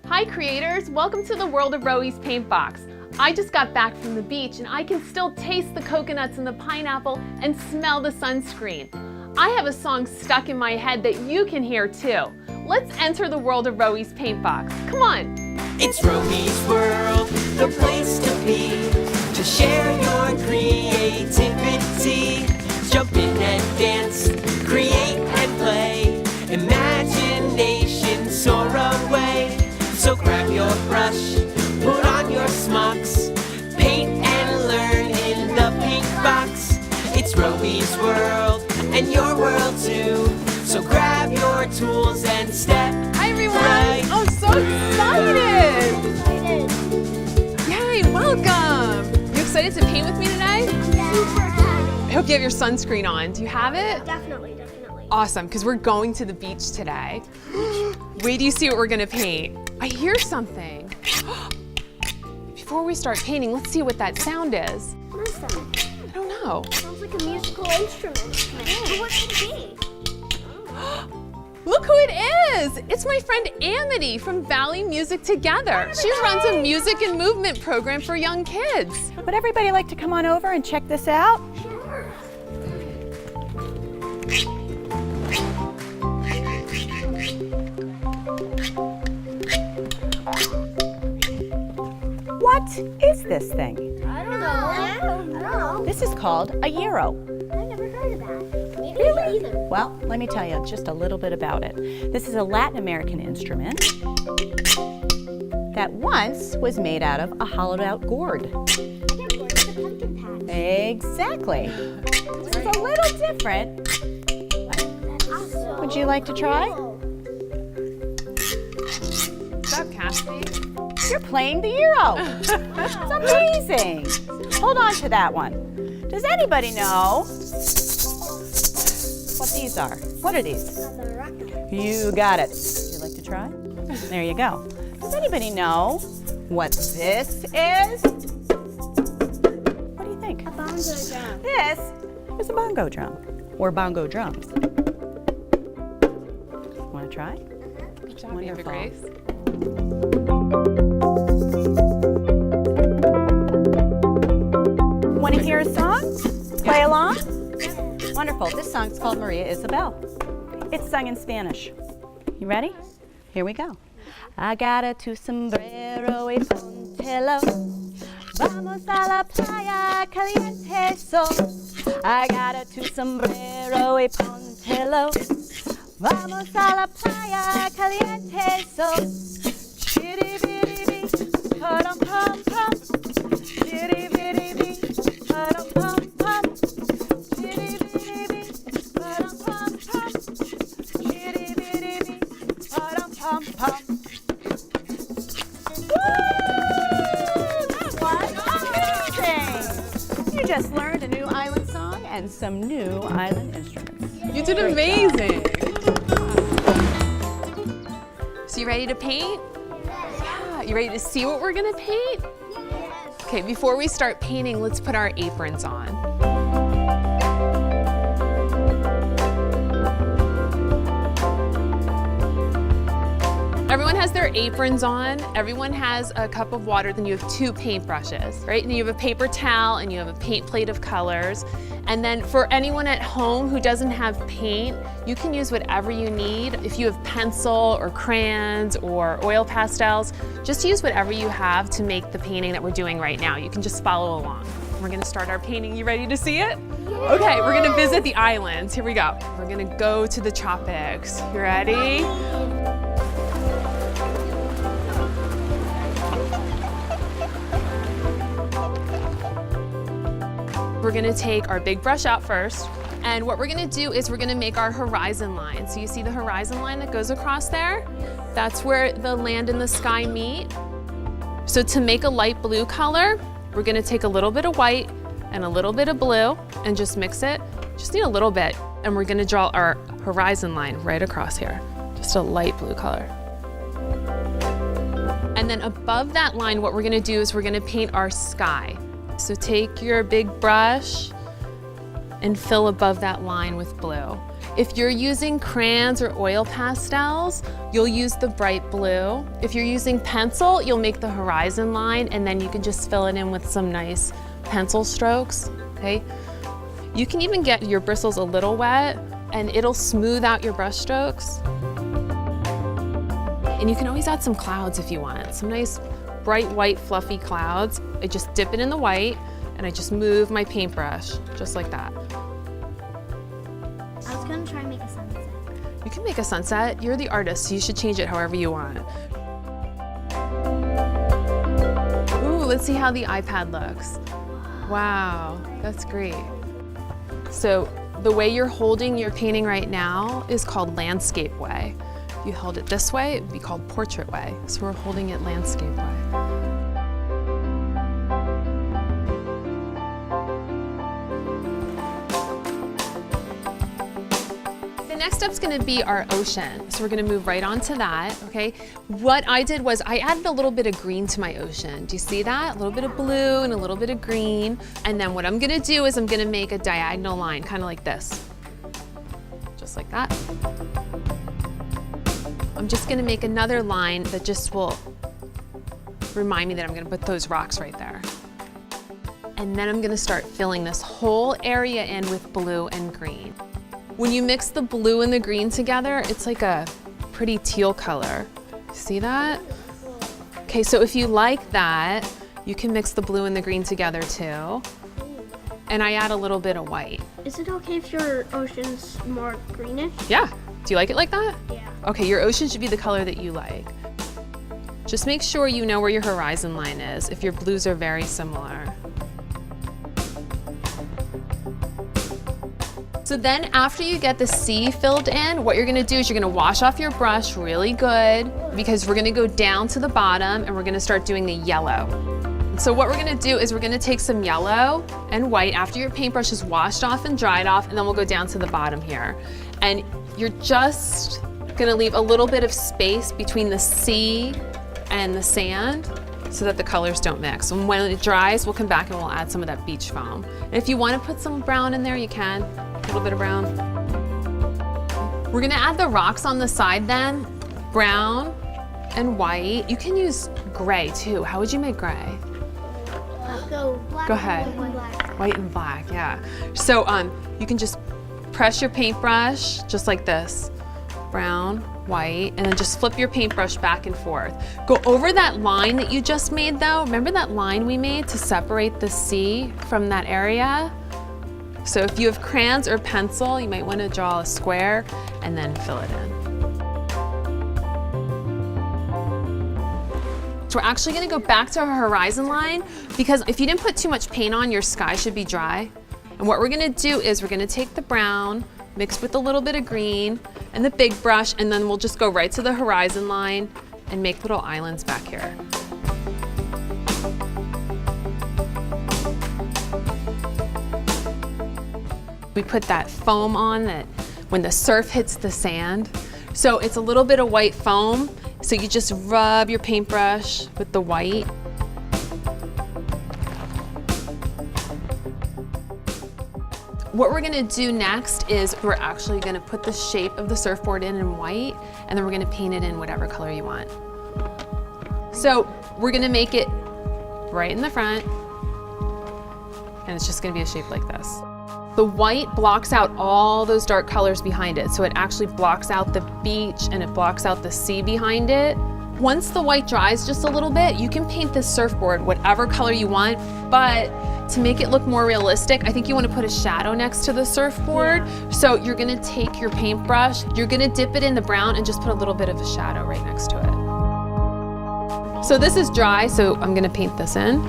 Hi creators, welcome to the world of Roey's Paintbox. I just got back from the beach and I can still taste the coconuts and the pineapple and smell the sunscreen. I have a song stuck in my head that you can hear too. Let's enter the world of Roey's Paintbox. Come on. It's Roey's world, the place to be, to share your creativity. Jump in and dance, create and play, imagination soar away. So grab your brush, put on your smocks, paint and learn in the Paintbox. It's Roey's world and your world too. So grab your tools and step. Hi everyone. Right I'm so excited. Yay, welcome. You excited to paint with me today? I hope you have your sunscreen on. Do you have it? Definitely. Awesome, because we're going to the beach today. Wait till you see what we're gonna paint. I hear something. Before we start painting, let's see what that sound is. What is that? I don't know. Sounds like a musical instrument. But what could it be? Look who it is! It's my friend Amity from Valley Music Together. She runs a music and movement program for young kids. Would everybody like to come on over and check this out? Sure. What is this thing? I don't know. This is called a gyro. I never heard of that. Me either. Well, let me tell you just a little bit about it. This is a Latin American instrument that once was made out of a hollowed out gourd. I get bored with the pumpkin patch. Exactly. This is a little different. Awesome. Would you like to try? What's up, Cassie? You're playing the gyro. It's amazing. Hold on to that one. Does anybody know what these are? What are these? You got it. Would you like to try? There you go. Does anybody know what this is? What do you think? A bongo drum. This is a bongo drum, or bongo drums. Want to try? Good job, Eva Grace. Want to hear a song? Play along? Wonderful. This song's called Maria Isabel. It's sung in Spanish. You ready? Here we go. I got a tu sombrero y póntelo. Vamos a la playa caliente sol. I got a tu sombrero y póntelo. Vamos a la playa caliente sol. Chitty bitty bee, pum pum pum. Chitty bitty bee, pum pum pum. Chitty bitty bee, pum pum pum. Chitty bitty bee, pum pum pum. That was amazing! You just learned a new island song and some new island instruments. You did amazing. So you ready to paint? Yeah. You ready to see what we're gonna paint? Okay, before we start painting, let's put our aprons on. Everyone has their aprons on. Everyone has a cup of water. Then you have 2 paintbrushes, right? And you have a paper towel and you have a paint plate of colors. And then for anyone at home who doesn't have paint, you can use whatever you need. If you have pencil or crayons or oil pastels, just use whatever you have to make the painting that we're doing right now. You can just follow along. We're gonna start our painting. You ready to see it? Okay, we're gonna visit the islands. Here we go. We're gonna go to the tropics. You ready? We're gonna take our big brush out first, and what we're gonna do is we're gonna make our horizon line. So you see the horizon line that goes across there? That's where the land and the sky meet. So to make a light blue color, we're gonna take a little bit of white and a little bit of blue and just mix it. Just need a little bit, and we're gonna draw our horizon line right across here. Just a light blue color. And then above that line, what we're gonna do is we're gonna paint our sky. So take your big brush and fill above that line with blue. If you're using crayons or oil pastels, you'll use the bright blue. If you're using pencil, you'll make the horizon line, and then you can just fill it in with some nice pencil strokes, okay? You can even get your bristles a little wet, and it'll smooth out your brush strokes. And you can always add some clouds if you want, some nice bright white fluffy clouds. I just dip it in the white, and I just move my paintbrush, just like that. I was gonna try and make a sunset. You can make a sunset. You're the artist, so you should change it however you want. Ooh, let's see how the iPad looks. Wow, that's great. So the way you're holding your painting right now is called landscape way. If you held it this way, it would be called portrait way. So we're holding it landscape way. The next step's gonna be our ocean. So we're gonna move right on to that, okay? What I did was I added a little bit of green to my ocean. Do you see that? A little bit of blue and a little bit of green. And then what I'm gonna do is I'm gonna make a diagonal line, kind of like this. Just like that. I'm just gonna make another line that just will remind me that I'm gonna put those rocks right there. And then I'm gonna start filling this whole area in with blue and green. When you mix the blue and the green together, it's like a pretty teal color. See that? Okay, so if you like that, you can mix the blue and the green together too. And I add a little bit of white. Is it okay if your ocean's more greenish? Yeah, do you like it like that? Yeah. Okay, your ocean should be the color that you like. Just make sure you know where your horizon line is, if your blues are very similar. So then after you get the sea filled in, what you're gonna do is you're gonna wash off your brush really good, because we're gonna go down to the bottom and we're gonna start doing the yellow. So what we're gonna do is we're gonna take some yellow and white after your paintbrush is washed off and dried off, and then we'll go down to the bottom here. And you're just gonna leave a little bit of space between the sea and the sand so that the colors don't mix. And when it dries, we'll come back and we'll add some of that beach foam. And if you wanna put some brown in there, you can, a little bit of brown. We're gonna add the rocks on the side then, brown and white. You can use gray too. How would you make gray? Go black. Go ahead. And black. White and black, yeah. So you can just press your paintbrush just like this, brown, white, and then just flip your paintbrush back and forth. Go over that line that you just made though. Remember that line we made to separate the sea from that area? So if you have crayons or pencil, you might want to draw a square and then fill it in. So we're actually going to go back to our horizon line, because if you didn't put too much paint on, your sky should be dry. And what we're going to do is we're going to take the brown mixed with a little bit of green and the big brush, and then we'll just go right to the horizon line and make little islands back here. We put that foam on that when the surf hits the sand. So it's a little bit of white foam. So you just rub your paintbrush with the white. What we're gonna do next is we're actually gonna put the shape of the surfboard in white, and then we're gonna paint it in whatever color you want. So we're gonna make it right in the front, and it's just gonna be a shape like this. The white blocks out all those dark colors behind it, so it actually blocks out the beach and it blocks out the sea behind it. Once the white dries just a little bit, you can paint this surfboard whatever color you want, but to make it look more realistic, I think you want to put a shadow next to the surfboard. Yeah. So you're gonna take your paintbrush, you're gonna dip it in the brown and just put a little bit of a shadow right next to it. So this is dry, so I'm gonna paint this in.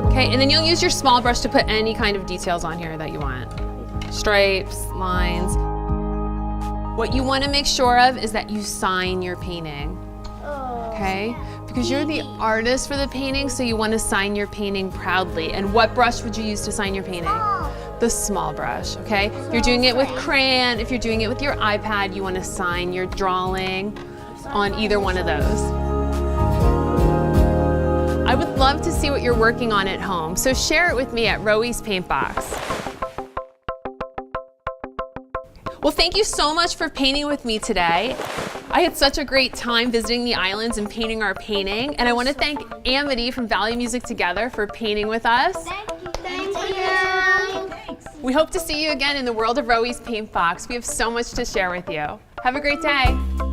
Okay, and then you'll use your small brush to put any kind of details on here that you want. Stripes, lines. What you want to make sure of is that you sign your painting. Okay? Because you're the artist for the painting, so you want to sign your painting proudly. And what brush would you use to sign your painting? The small brush, okay? If you're doing it with crayon, if you're doing it with your iPad, you want to sign your drawing on either one of those. I would love to see what you're working on at home, so share it with me at Roey's Paintbox. Well, thank you so much for painting with me today. I had such a great time visiting the islands and painting our painting, and I want to thank Amity from Valley Music Together for painting with us. Thank you. We hope to see you again in the world of Roey's Paintbox. We have so much to share with you. Have a great day.